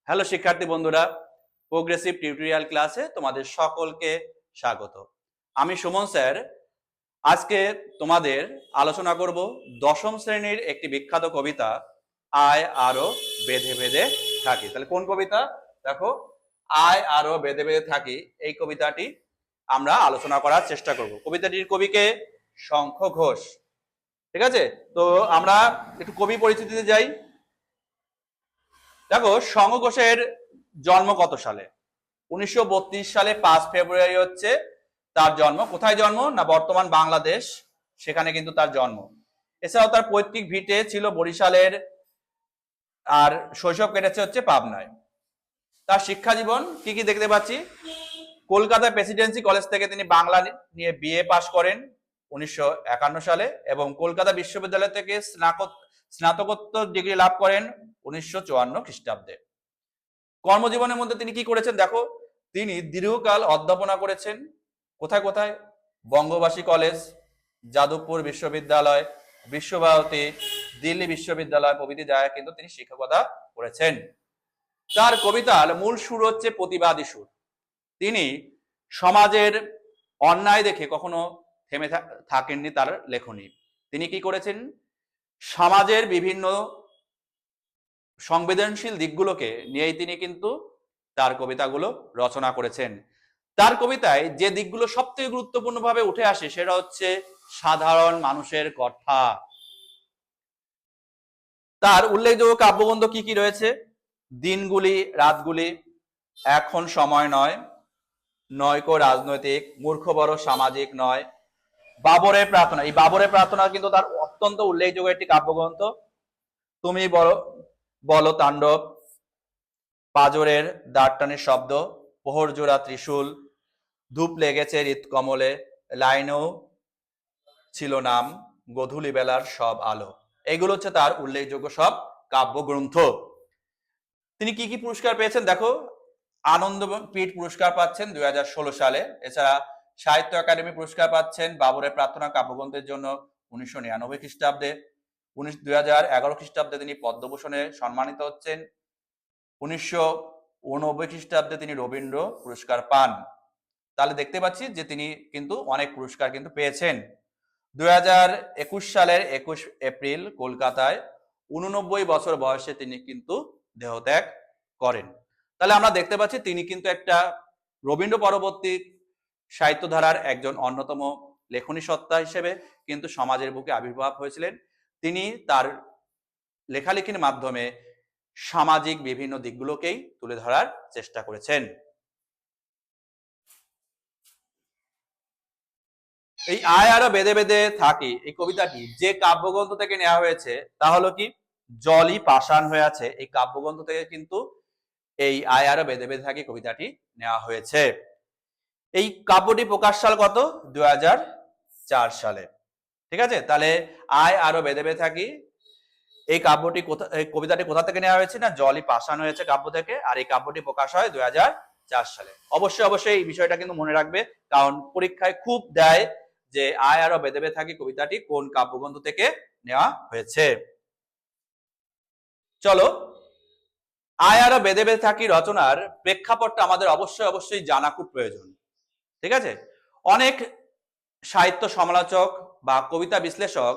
Hello শিক্ষার্থী বন্ধুরা, progressive tutorial ক্লাসে তোমাদের সকলকে স্বাগত। আমি সুমন স্যার। আজকে তোমাদের আলোচনা করব দশম শ্রেণীর একটি বিখ্যাত কবিতা আয় আরো বেঁধে বেঁধে থাকি। তাহলে কোন কবিতা? দেখো, আয় আরো বেঁধে বেঁধে থাকি, এই কবিতাটি আমরা আলোচনা করার চেষ্টা করব। কবিতাটির কবিকে শঙ্খ ঘোষ। ঠিক আছে, তো আমরা একটু কবি পরিচিতিতে যাই। দেখো, শঙ্খ ঘোষের জন্ম কত সালে? 1932 সালে 5 ফেব্রুয়ারি হচ্ছে তার জন্ম। কোথায় জন্ম? না বর্তমান বাংলাদেশ, সেখানে কিন্তু তার জন্ম। এছাড়াও তার পৈতৃক ভিটে ছিল বরিশালের, আর শৈশব কেটেছে হচ্ছে পাবনায়। তার শিক্ষা জীবন কি কি দেখতে পাচ্ছি? কলকাতা প্রেসিডেন্সি কলেজ থেকে তিনি বাংলা নিয়ে বিএ পাশ করেন 1951 সালে এবং কলকাতা বিশ্ববিদ্যালয় থেকে স্নাতকোত্তর ডিগ্রি লাভ করেন 1954 খ্রিস্টাব্দে। কর্মজীবনের মধ্যে তিনি কি করেছেন? দেখো, তিনি দীর্ঘকাল অধ্যাপনা করেছেন। কোথায় কোথায়? বঙ্গবাসী কলেজ, যাদবপুর বিশ্ববিদ্যালয়, বিশ্বভারতী, দিল্লি বিশ্ববিদ্যালয় প্রভৃতি জায়গায় কিন্তু তিনি শিক্ষকতা করেছেন। তার কবিতার মূল সুর হচ্ছে প্রতিবাদী সুর। তিনি সমাজের অন্যায় দেখে কখনো থেমে থাকেননি তার লেখনী। তিনি কি করেছেন? সমাজের বিভিন্ন সংবেদনশীল দিকগুলোকে নিয়েই তিনি কিন্তু তার কবিতাগুলো রচনা করেছেন। তার কবিতায় যে দিকগুলো সব থেকে গুরুত্বপূর্ণভাবে উঠে আসে সেটা হচ্ছে সাধারণ মানুষের কথা। তার উল্লেখযোগ্য কাব্যগ্রন্থ কি কি রয়েছে? দিনগুলি রাতগুলি, এখন সময় নয়, নয়কো রাজনৈতিক, মূর্খ বড় সামাজিক নয়, বাবরের প্রার্থনা। এই বাবরের প্রার্থনা কিন্তু তার অত্যন্ত উল্লেখযোগ্য একটি কাব্যগ্রন্থ। তুমি বলো তাণ্ডব, পাজরের দাঁড়টানের শব্দ, প্রহর জোড়া ত্রিশূল, ধূপ লেগেছে হৃৎকমলে, লাইনেও ছিল নাম, গধূলি বেলার সব আলো। এগুলো হচ্ছে তার উল্লেখযোগ্য সব কাব্যগ্রন্থ। তিনি কি কি পুরস্কার পেয়েছেন? দেখো, আনন্দপীঠ পুরস্কার পাচ্ছেন 2016 সালে। এছাড়া সাহিত্য একাডেমি পুরস্কার পাচ্ছেন বাবরের প্রার্থনা কাব্যগ্রন্থের জন্য 1999 খ্রিস্টাব্দে। 2011 খ্রিস্টাব্দে তিনি পদ্মভূষণে সম্মানিত হচ্ছেন। 1989 খ্রিস্টাব্দে তিনি রবীন্দ্র পুরস্কার পান। তাহলে দেখতে পাচ্ছি যে তিনি কিন্তু অনেক পুরস্কার কিন্তু পেয়েছেন। 2021 সালের 21 এপ্রিল কলকাতায় 89 বছর বয়সে তিনি কিন্তু দেহত্যাগ করেন। তাহলে আমরা দেখতে পাচ্ছি তিনি কিন্তু একটা রবীন্দ্র পরবর্তী সাহিত্য ধারার একজন অন্যতম লেখনী সত্তা হিসেবে কিন্তু সমাজের বুকে আবির্ভাব হয়েছিলেন। তিনি তার লেখালেখির মাধ্যমে সামাজিক বিভিন্ন দিকগুলোকেই তুলে ধরার চেষ্টা করেছেন। এই আয় আরো বেঁধে বেঁধে থাকি, এই কবিতাটি যে কাব্যগ্রন্থ থেকে নেওয়া হয়েছে তা হলো কি জলই পাষাণ হয়ে আছে। এই কাব্যগ্রন্থ থেকে কিন্তু এই আয় আরো বেঁধে বেঁধে থাকি কবিতাটি নেওয়া হয়েছে। এই কাব্যটি প্রকাশ সাল কত? 2004 সালে। ঠিক আছে, তাহলে আয় আরো বেঁধে বেঁধে থাকি এই কাব্যটি এই কবিতাটি কোথা থেকে নেওয়া হয়েছে? না জলই পাষাণ হয়েছে কাব্য থেকে। আর এই কাব্যটি প্রকাশ হয় 2004 সালে। অবশ্যই এই বিষয়টা কিন্তু মনে রাখবে, কারণ পরীক্ষায় খুব দেয় যে আয় আরো বেঁধে বেঁধে থাকি কবিতাটি কোন কাব্যগ্রন্থ থেকে নেওয়া হয়েছে। চলো, আয় আরো বেঁধে বেঁধে থাকি রচনার প্রেক্ষাপটটা আমাদের অবশ্যই জানা খুব প্রয়োজন। ঠিক আছে, অনেক সাহিত্য সমালোচক বা কবিতা বিশ্লেষক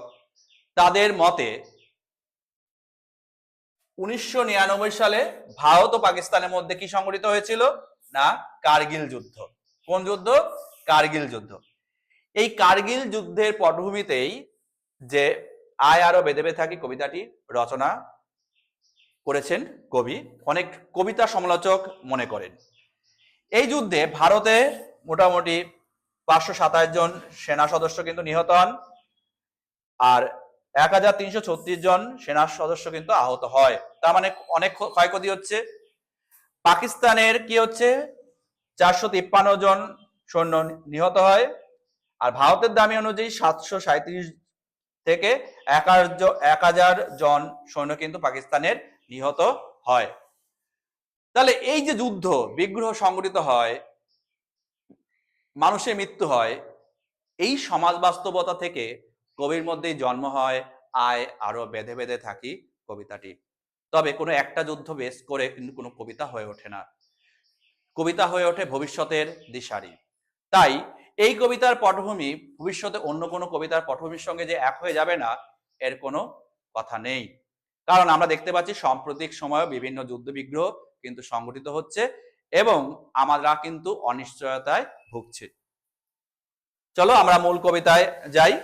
তাদের মতে 1999 সালে ভারত ও পাকিস্তানের মধ্যে কি সংঘটিত হয়েছিল? না কার্গিল যুদ্ধ। কোন যুদ্ধ? কার্গিল যুদ্ধ। এই কার্গিল যুদ্ধের পটভূমিতেই যে আয় আরো বেঁধে বেঁধে থাকি কবিতাটি রচনা করেছেন কবি, অনেক কবিতা সমালোচক মনে করেন। এই যুদ্ধে ভারতে মোটামুটি 527 জন সেনা সদস্য কিন্তু নিহত হন, আর 1336 জন সেনা সদস্য কিন্তু আহত হয়। তার মানে অনেক ক্ষয়ক্ষতি হচ্ছে। পাকিস্তানের কি হচ্ছে? 453 জন সৈন্য নিহত হয়, আর ভারতের দাবি অনুযায়ী 737 থেকে 1000 জন সৈন্য কিন্তু পাকিস্তানের নিহত হয়। তাহলে এই যে যুদ্ধ বিগ্রহ সংঘটিত হয়, মানুষের মৃত্যু হয়, এই সমাজ বাস্তবতা থেকে কবির মধ্যেই জন্ম হয় আয় আরো বেঁধে বেঁধে থাকি কবিতাটি। তবে কোনো একটা যুদ্ধ বেস করে কিন্তু কোনো কবিতা হয়ে ওঠে না, কবিতা হয়ে ওঠে ভবিষ্যতের দিশারি। তাই এই কবিতার পটভূমি ভবিষ্যতে অন্য কোনো কবিতার পটভূমির সঙ্গে যে এক হয়ে যাবে না, এর কোনো কথা নেই। কারণ আমরা দেখতে পাচ্ছি সাম্প্রতিক সময়ে বিভিন্ন যুদ্ধ বিগ্রহ কিন্তু সংঘটিত হচ্ছে এবং আমরা কিন্তু অনিশ্চয়তায় ভুগছি। চলো আমরা মূল কবিতায় যাই।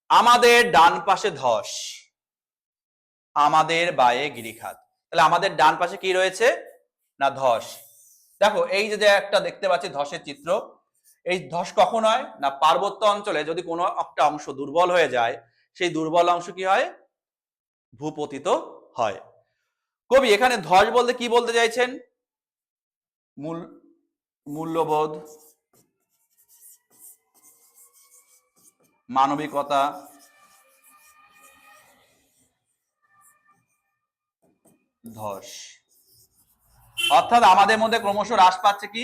আমাদের ডান পাশে ধস, আমাদের বায়ে গিরিখাত। তাহলে আমাদের ডান পাশে কি রয়েছে না ধস। দেখো এই যে একটা দেখতে পাচ্ছি ধসের চিত্র, এই ধস কখন হয় না পার্বত্য অঞ্চলে যদি কোনো একটা অংশ দুর্বল হয়ে যায়, সেই দুর্বল অংশ কি হয় ভূপতিত হয়। কবি এখানে ধস বলতে কি বলতে চাইছেন, মূল্যবোধ, মানবিকতা, ধস, অর্থাৎ আমাদের মধ্যে ক্রমশ হ্রাস পাচ্ছে কি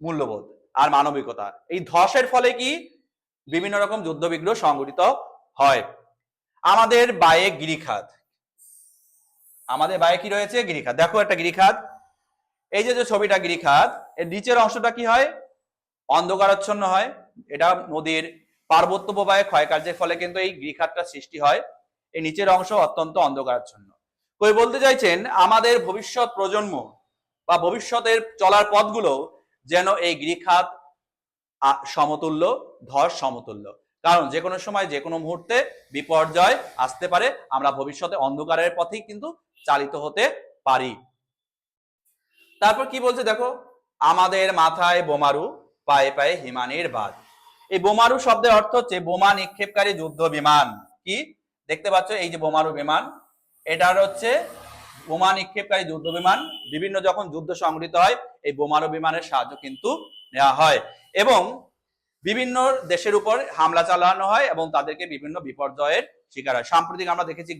মূল্যবোধ আর মানবিকতা। এই ধসের ফলে কি বিভিন্ন রকম যুদ্ধ বিগ্রহ সংঘটিত হয়। আমাদের বায়ে গিরিখাত, আমাদের বায়ে কি রয়েছে গিরিখাত। দেখো একটা গিরিখাত, এই যে ছবিটা গিরিখাত, এর নিচের অংশটা কি হয় অন্ধকারাচ্ছন্ন হয়। এটা নদীর পার্বত্য প্রবাহে ক্ষয়কার্যের ফলে কিন্তু এই গিরিখাতটা সৃষ্টি হয়। এই নিচের অংশ অত্যন্ত অন্ধকারাচ্ছন্ন। কই বলতে চাইছেন আমাদের ভবিষ্যৎ প্রজন্ম বা ভবিষ্যতের চলার পথগুলো যেন এই গিরিখাত সমতুল্য, ধস সমতুল্য। কারণ যে কোনো সময় যে কোনো মুহূর্তে বিপর্যয় আসতে পারে, আমরা ভবিষ্যতে অন্ধকারের পথেই কিন্তু চালিত হতে পারি। তারপর কি বলছে দেখো, আমাদের মাথায় বোমারু, পায়ে পায়ে হিমানির বাঁধ। এই বোমারু শব্দের অর্থ হচ্ছে বোমা নিক্ষেপকারী যুদ্ধ বিমান। কি দেখতে পাচ্ছ এই যে বোমারু বিমান, এটার হচ্ছে বোমা নিক্ষেপকারী যুদ্ধ বিমান। বিভিন্ন যখন যুদ্ধ সংঘটিত হয় এই বোমারু বিমানের সাহায্য কিন্তু নেওয়া হয় এবং বিভিন্ন দেশের উপর হামলা চালানো হয় এবং তাদেরকে বিভিন্ন বিপর্যয়ের শিকার হয়। সাম্প্রতিক আমরা দেখেছি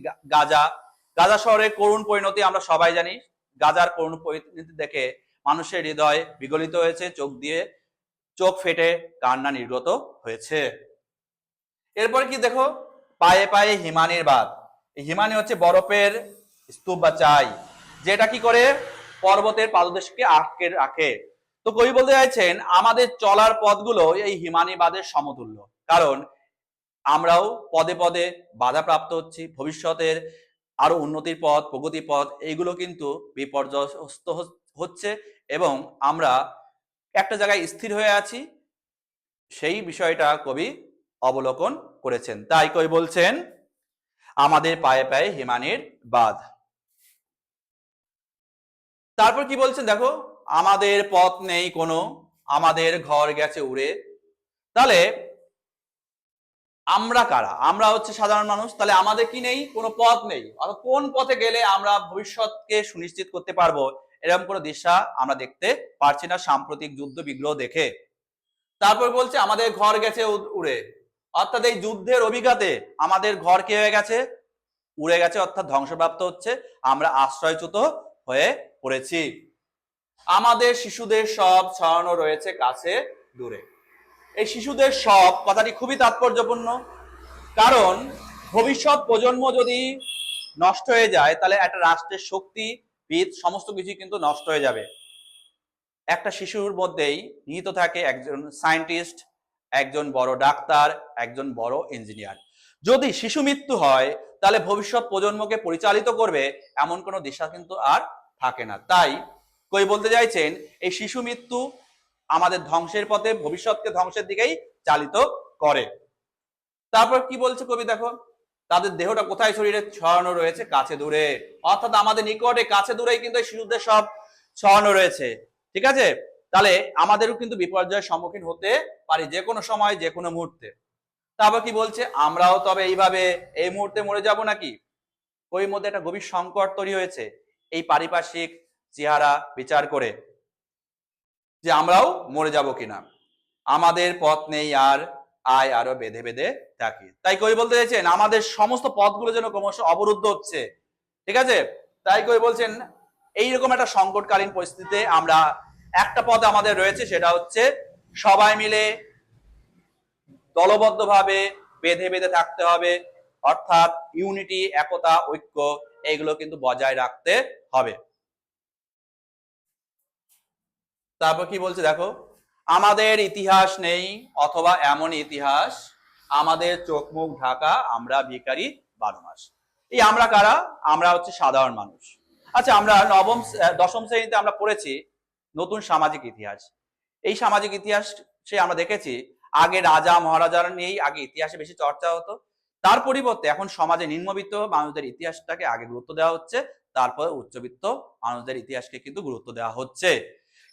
গাজা শহরের করুণ পরিণতি আমরা সবাই জানি। গাজার করুণ পরিণতি দেখে মানুষের হৃদয় বিগলিত হয়েছে, চোখ ফেটে কান্না নির্গত হয়েছে। এরপর কি দেখো, পায়ে পায়ে হিমানির বাঁধ। হিমানি হচ্ছে বরফের স্তূপ বা চাই, যেটা কি করে পর্বতের পাদদেশকে আটকে রাখে। তো কবি বলতে চাইছেন আমাদের চলার পথগুলো এই হিমানি বাঁধের সমতুল্য। কারণ আমরাও পদে পদে বাধাপ্রাপ্ত হচ্ছি, ভবিষ্যতের আরো উন্নতির পথ, প্রগতির পথ এইগুলো কিন্তু বিপর্যস্ত হচ্ছে এবং আমরা একটা জায়গায় স্থির হয়ে আছি, সেই বিষয়টা কবি অবলোকন করেছেন। তাই কবি বলছেন আমাদের পায়ে পায়ে হিমানির বাঁধ। তারপর কি বলছেন দেখো, আমাদের পথ নেই কোনো, আমাদের ঘর গেছে উড়ে। তাহলে আমরা কারা, আমরা হচ্ছে সাধারণ মানুষ। তাহলে আমাদের কি নেই, কোনো পথ নেই। অর্থাৎ কোন পথে গেলে আমরা ভবিষ্যৎকে সুনিশ্চিত করতে পারবো এরকম কোনো দিশা আমরা দেখতে পারছি না সাম্প্রতিক যুদ্ধ বিগ্রহ দেখে। তারপর বলছে আমাদের ঘর গেছে উড়ে, অর্থাৎ এই যুদ্ধের অভিঘাতে আমাদের ঘর কি হয়ে গেছে উড়ে গেছে, অর্থাৎ ধ্বংসপ্রাপ্ত হচ্ছে, আমরা আশ্রয়চ্যুত হয়ে পড়েছি। আমাদের শিশুদের সব ছড়ানো রয়েছে কাছে দূরে। এই শিশুদের সব কথাটি খুবই তাৎপর্যপূর্ণ, কারণ ভবিষ্যৎ প্রজন্ম যদি নষ্ট হয়ে যায় তাহলে একটা রাষ্ট্রের শক্তি ভিত সমস্ত কিছু কিন্তু নষ্ট হয়ে যাবে। একটা শিশুর মধ্যেই নিহিত থাকে একজন সায়েন্টিস্ট, একজন বড় ডাক্তার, একজন বড় ইঞ্জিনিয়ার। যদি শিশু মৃত্যু হয় তাহলে ভবিষ্যৎ প্রজন্মকে পরিচালিত করবে এমন কোনো দিশা কিন্তু আর থাকে না। তাই কই বলতে চাইছেন এই শিশু মৃত্যু আমাদের ধ্বংসের পথে, ভবিষ্যৎকে ধ্বংসের দিকেই চালিত করে। তারপর কি বলছে কবি দেখো, তাদের দেহটা কোথায় শরীরে ছড়ানো রয়েছে কাছে দূরে, অর্থাৎ আমাদের নিকটে কাছে দূরেই কিন্তু শিশুদের সব ছড়ানো রয়েছে। ঠিক আছে, তাহলে আমাদেরও কিন্তু বিপর্যয়ের সম্মুখীন হতে পারি যে কোনো সময়, যে কোনো মুহূর্তে। তারপর কি বলছে, আমরাও তবে এইভাবে এই মুহূর্তে মরে যাব নাকি। ওই মধ্যে একটা গভীর সংকট তৈরি হয়েছে এই পারিপার্শ্বিক চেহারা বিচার করে, যে আমরাও মরে যাব কিনা। আমাদের পথ নেই আর, আয় আরো বেঁধে বেঁধে থাকি। তাই কবি বলতে চাইছেন আমাদের সমস্ত পথগুলো যেন ক্রমশ অবরুদ্ধ হচ্ছে। ঠিক আছে, তাই কবি বলছেন এইরকম একটা সংকটকালীন পরিস্থিতিতে আমরা একটা পথ আমাদের রয়েছে, সেটা হচ্ছে সবাই মিলে দলবদ্ধভাবে বেঁধে বেঁধে থাকতে হবে, অর্থাৎ ইউনিটি, একতা, ঐক্য এইগুলো কিন্তু বজায় রাখতে হবে। তারপর কি বলছে দেখো, আমাদের ইতিহাস নেই অথবা এমন ইতিহাস, আমাদের চোখ মুখ ঢাকা, আমরা ভিখারি 12 মাস। এই আমরা কারা? আমরা হচ্ছে সাধারণ মানুষ। আচ্ছা, আমরা দশম শ্রেণীতে আমরা পড়েছি নতুন সামাজিক ইতিহাস। এই সামাজিক ইতিহাস আমরা দেখেছি আগে রাজা মহারাজারা নিয়েই আগে ইতিহাসে বেশি চর্চা হতো। তার পরিবর্তে এখন সমাজে নিম্নবিত্ত মানুষদের ইতিহাসটাকে আগে গুরুত্ব দেওয়া হচ্ছে, তারপর উচ্চবিত্ত মানুষদের ইতিহাসকে কিন্তু গুরুত্ব দেওয়া হচ্ছে।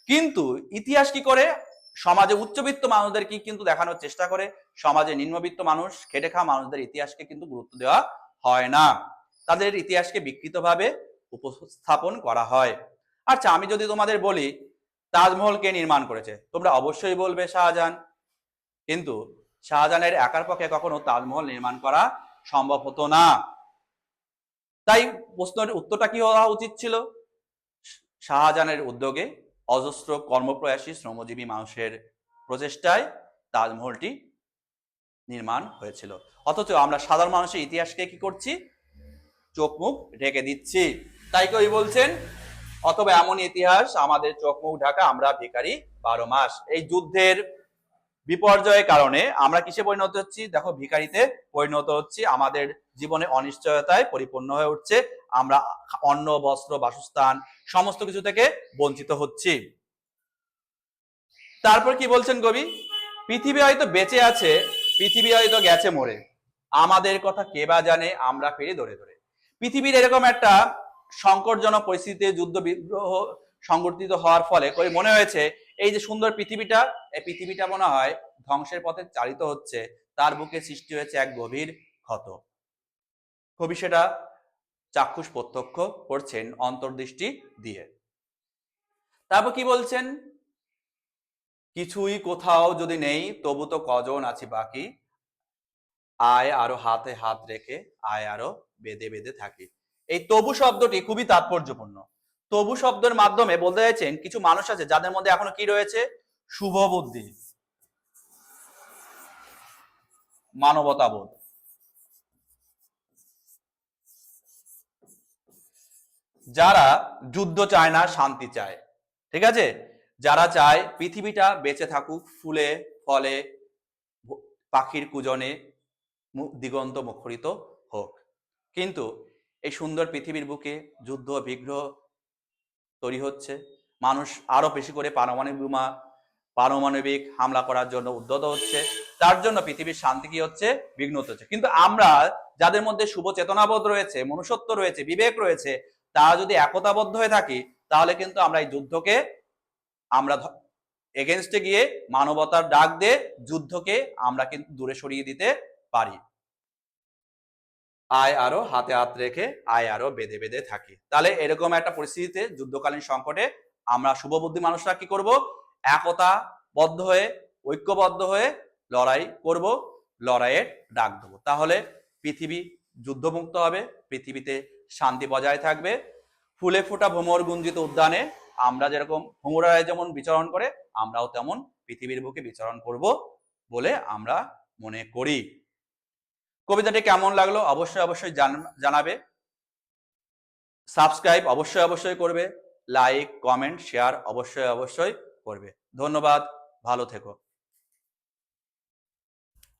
কিন্তু ইতিহাস কি করে? সমাজে উচ্চবিত্ত মানুষদেরকে কিন্তু দেখানোর চেষ্টা করে, সমাজে নিম্নবিত্ত মানুষ, খেটে খাওয়া মানুষদের ইতিহাসকে কিন্তু গুরুত্ব দেওয়া হয় না, তাদের ইতিহাসকে বিকৃতভাবে উপস্থাপন করা হয়। আচ্ছা, আমি যদি তোমাদের বলি তাজমহল কে নির্মাণ করেছে, তোমরা অবশ্যই বলবে শাহজাহান। কিন্তু শাহজাহানের একার পক্ষে কখনো তাজমহল নির্মাণ করা সম্ভব হতো না। তাই প্রশ্নের উত্তরটা কি হওয়া উচিত ছিল? শাহজাহানের উদ্যোগে, অজস্র কর্মপ্রয়াসী শ্রমজীবী মানুষের প্রচেষ্টায় তাজমহলটি নির্মাণ হয়েছিল। অথচ আমরা সাধারণ মানুষের ইতিহাসকে কি করছি? চোখ মুখ ঢেকে দিচ্ছি। তাই কই বলছেন, অথবা এমন ইতিহাস, আমাদের চোখ মুখ ঢাকা, আমরা ভিখারি 12 মাস। এই যুদ্ধের বিপর্যয়ের কারণে আমরা কিসে পরিণত হচ্ছি? দেখো, ভিখারিতে পরিণত হচ্ছি। আমাদের জীবনে অনিশ্চয়তায় পরিপূর্ণ হয়ে উঠছে, আমরা অন্ন, বস্ত্র, বাসস্থান সমস্ত কিছু থেকে বঞ্চিত হচ্ছি। তারপর কি বলছেন কবি? পৃথিবী হয়তো বেঁচে আছে, পৃথিবী হয়তো গেছে মরে, আমাদের কথা কে বা জানে, আমরা ফিরি ধরে ধরে। পৃথিবীর এরকম একটা সংকটজনক পরিস্থিতিতে যুদ্ধ বিগ্রহ সংগঠিত হওয়ার ফলে কবি মনে হয়েছে এই যে সুন্দর পৃথিবীটা, এই পৃথিবীটা মনে হয় ধ্বংসের পথে চালিত হচ্ছে, তার বুকে সৃষ্টি হয়েছে এক গভীর ক্ষত। কবি সেটা চাক্ষুষ প্রত্যক্ষ করছেন অন্তর্দৃষ্টি দিয়ে। তারপর কি বলছেন? কিছুই কোথাও যদি নেই, তবু তো কজন আছি বাকি, আয় আরো হাতে হাত রেখে, আয় আরো বেঁধে বেঁধে থাকি। এই তবু শব্দটি খুবই তাৎপর্যপূর্ণ। তবু শব্দের মাধ্যমে বলতে চাইছেন কিছু মানুষ আছে যাদের মধ্যে এখনো কি রয়েছে? শুভ বুদ্ধি, মানবতাবোধ, যারা যুদ্ধ চায় না, শান্তি চায়। ঠিক আছে? যারা চায় পৃথিবীটা বেঁচে থাকুক, ফুলে ফলে, পাখির কুজনে দিগন্ত মুখরিত হোক। কিন্তু এই সুন্দর পৃথিবীর বুকে যুদ্ধ বিগ্রহ তৈরি হচ্ছে, মানুষ আরো বেশি করে পারমাণবিক হামলা করার জন্য উদ্যত হচ্ছে, তার জন্য পৃথিবীর শান্তি কি হচ্ছে? বিঘ্নত হচ্ছে। কিন্তু আমরা যাদের মধ্যে শুভ চেতনাবোধ রয়েছে, মনুষ্যত্ব রয়েছে, বিবেক রয়েছে, তারা যদি একতাবদ্ধ হয়ে থাকি, তাহলে কিন্তু আমরা এই যুদ্ধকে আমরা এগেনস্টে গিয়ে মানবতার ডাক দিয়ে যুদ্ধকে আমরা কিন্তু দূরে সরিয়ে দিতে পারি। আয় আরো হাতে হাত রেখে, আয় আরো বেঁধে বেঁধে থাকি। তাহলে এরকম একটা পরিস্থিতিতে, যুদ্ধকালীন সংকটে আমরা শুভবুদ্ধি মানুষরা কি করব? একতাবদ্ধ হয়ে, ঐক্যবদ্ধ হয়ে লড়াই করব, লড়াইয়ের ডাক দেবো। তাহলে পৃথিবী যুদ্ধমুক্ত হবে, পৃথিবীতে শান্তি বজায় থাকবে। ফুলে ফোটা ভ্রমর গুঞ্জিত উদ্যানে আমরা যেরকম ভ্রমরায় যেমন বিচরণ করে, আমরাও তেমন পৃথিবীর বুকে বিচরণ করব বলে আমরা মনে করি। কবিতাটি কেমন লাগলো অবশ্যই অবশ্যই জানাবে। সাবস্ক্রাইব অবশ্যই অবশ্যই করবে, লাইক, কমেন্ট, শেয়ার অবশ্যই অবশ্যই করবে। ধন্যবাদ, ভালো থেকো।